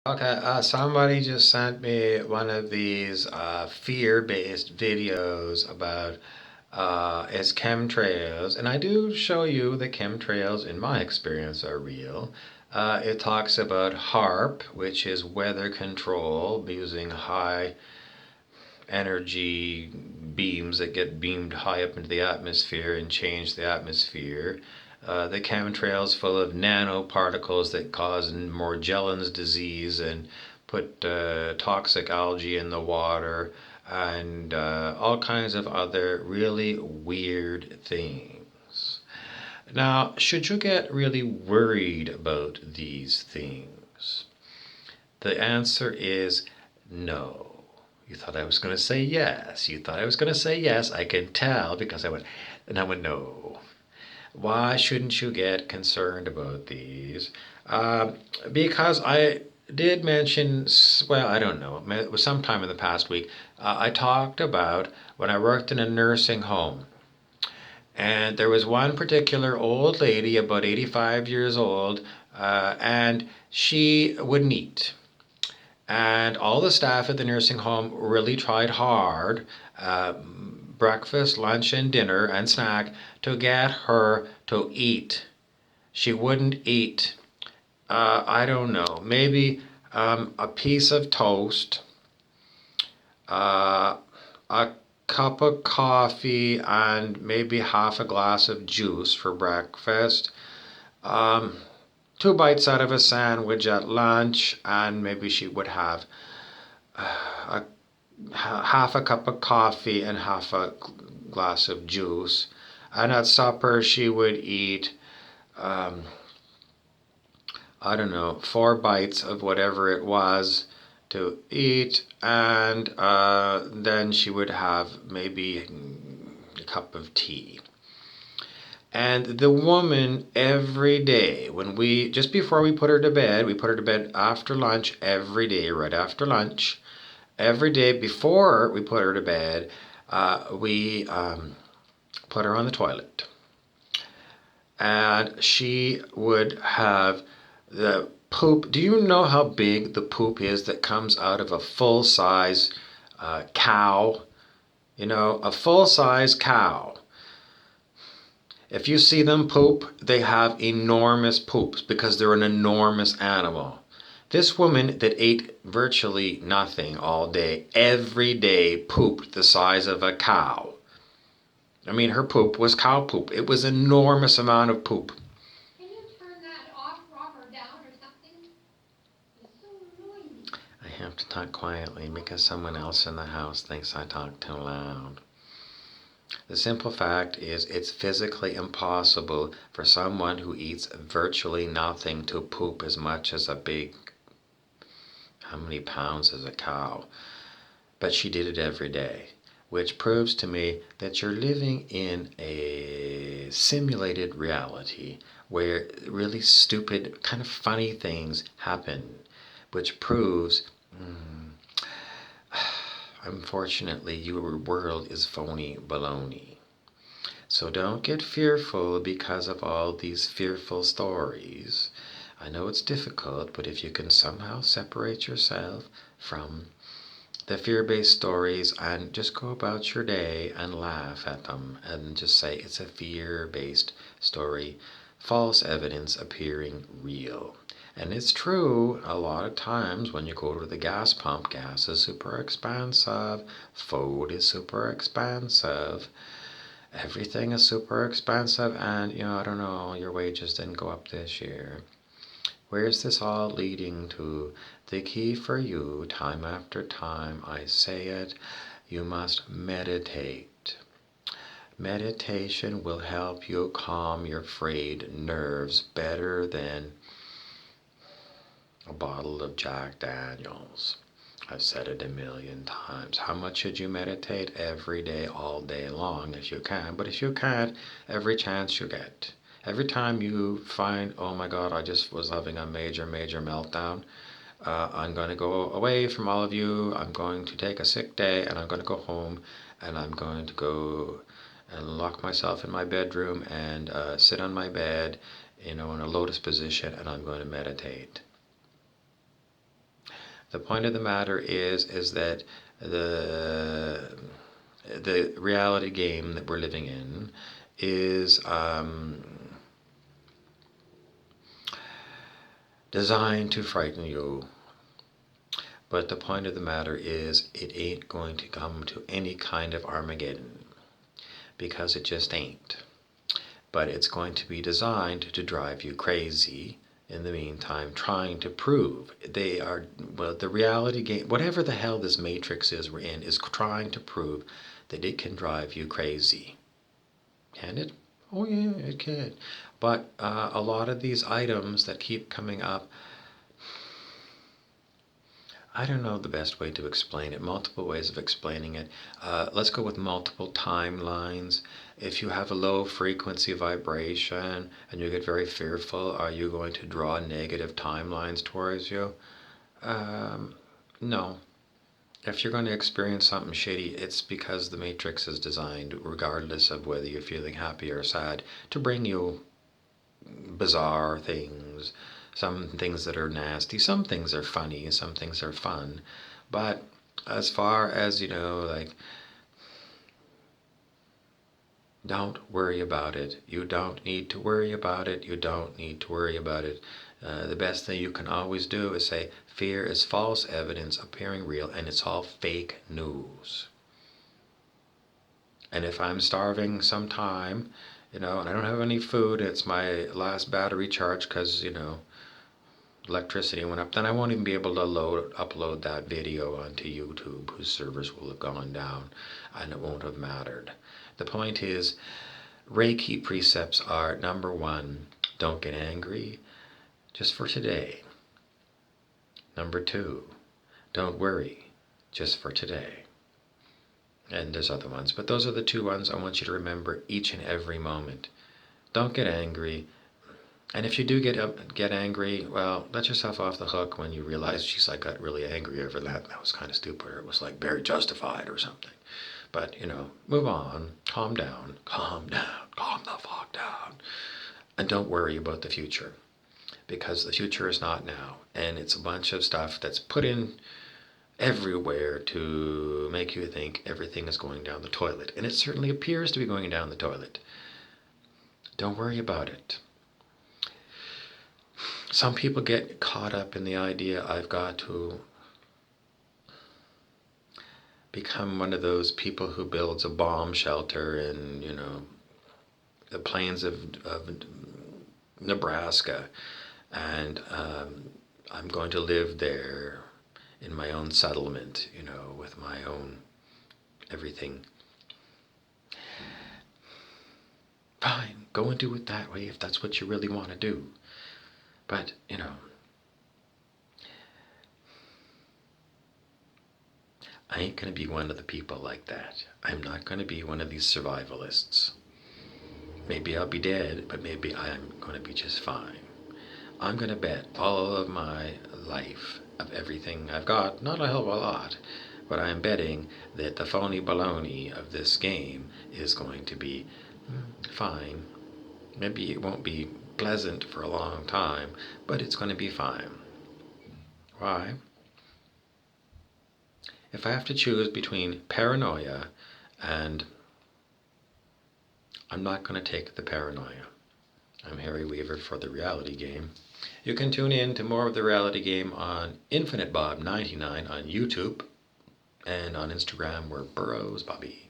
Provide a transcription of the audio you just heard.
Okay, somebody just sent me one of these fear-based videos about its chemtrails, and I do show you the chemtrails in my experience are real. It talks about HARP, which is weather control using high energy beams that get beamed high up into the atmosphere and change the atmosphere. The chemtrails full of nanoparticles that cause Morgellons disease and put toxic algae in the water and all kinds of other really weird things. Now, should you get really worried about these things? The answer is no. You thought I was going to say yes. You thought I was going to say yes. I can tell because I went no. Why shouldn't you get concerned about these? Because I did mention, well, I don't know, it was sometime in the past week, I talked about when I worked in a nursing home. And there was one particular old lady, about 85 years old, and she wouldn't eat. And all the staff at the nursing home really tried hard, breakfast, lunch, and dinner, and snack, to get her to eat. She wouldn't eat. I don't know, maybe a piece of toast, uh, a cup of coffee, and maybe half a glass of juice for breakfast. Um, Two bites out of a sandwich at lunch, and maybe she would have a half a cup of coffee and half a glass of juice. And at supper, she would eat, um, I don't know, four bites of whatever it was to eat, and then she would have maybe a cup of tea. And the woman every day, just before we put her to bed, we put her to bed after lunch every day, right after lunch. Every day before we put her to bed, we put her on the toilet. And she would have the poop. Do you know how big the poop is that comes out of a full size cow? You know, a full size cow. If you see them poop, they have enormous poops because they're an enormous animal. This woman that ate virtually nothing all day, every day pooped the size of a cow. I mean, her poop was cow poop. It was an enormous amount of poop. Can you turn that off, Rob, or down or something? It's so annoying. I have to talk quietly because someone else in the house thinks I talk too loud. The simple fact is it's physically impossible for someone who eats virtually nothing to poop as much as how many pounds is a cow? But she did it every day, which proves to me that you're living in a simulated reality where really stupid, kind of funny things happen, which proves, unfortunately, your world is phony baloney. So don't get fearful because of all these fearful stories. I know it's difficult, but if you can somehow separate yourself from the fear-based stories and just go about your day and laugh at them and just say it's a fear-based story, false evidence appearing real. And it's true, a lot of times when you go to the gas pump, gas is super expensive, food is super expensive, everything is super expensive, and I don't know, your wages didn't go up this year. Where's this all leading to? The key for you, time after time, I say it, you must meditate. Meditation will help you calm your frayed nerves better than a bottle of Jack Daniels. I've said it a million times. How much should you meditate? Every day, all day long, if you can. But if you can't, every chance you get. Every time you find, oh my God, I just was having a major, major meltdown, I'm going to go away from all of you. I'm going to take a sick day and I'm going to go home and I'm going to go and lock myself in my bedroom and sit on my bed, in a lotus position, and I'm going to meditate. The point of the matter is that the the reality game that we're living in is designed to frighten you. But the point of the matter is, it ain't going to come to any kind of Armageddon, because it just ain't. But it's going to be designed to drive you crazy in the meantime, trying to prove the reality game, whatever the hell this matrix is we're in, is trying to prove that it can drive you crazy. Can it? Oh yeah, it can. But a lot of these items that keep coming up, I don't know the best way to explain it. Multiple ways of explaining it. Let's go with multiple timelines. If you have a low frequency vibration and you get very fearful, are you going to draw negative timelines towards you? No. If you're going to experience something shitty, it's because the Matrix is designed, regardless of whether you're feeling happy or sad, to bring you bizarre things, some things that are nasty, some things are funny, some things are fun. But as far as, like, don't worry about it. You don't need to worry about it. You don't need to worry about it. The best thing you can always do is say, fear is false evidence appearing real, and it's all fake news. And if I'm starving sometime, and I don't have any food, it's my last battery charge because, electricity went up, then I won't even be able to upload that video onto YouTube, whose servers will have gone down, and it won't have mattered. The point is, Reiki precepts are, number one, don't get angry, just for today. Number two, don't worry, just for today. And there's other ones, but those are the two ones I want you to remember each and every moment. Don't get angry. And if you do get angry, well, let yourself off the hook when you realize, geez, I got really angry over that. That was kind of stupid, or it was like very justified or something. But, move on, calm down, calm the fuck down. And don't worry about the future, because the future is not now. And it's a bunch of stuff that's put in everywhere to make you think everything is going down the toilet. And it certainly appears to be going down the toilet. Don't worry about it. Some people get caught up in the idea, I've got to become one of those people who builds a bomb shelter in, the plains of Nebraska, and I'm going to live there in my own settlement, with my own everything. Fine, go and do it that way if that's what you really want to do. But, I ain't going to be one of the people like that. I'm not going to be one of these survivalists. Maybe I'll be dead, but maybe I'm going to be just fine. I'm going to bet all of my life of everything I've got, not a hell of a lot, but I'm betting that the phony baloney of this game is going to be fine. Maybe it won't be pleasant for a long time, but it's going to be fine. Why? If I have to choose between paranoia and I'm not going to take the paranoia. I'm Harry Weaver for the reality game. You can tune in to more of the reality game on InfiniteBob99 on YouTube, and on Instagram we're Burrows Bobby.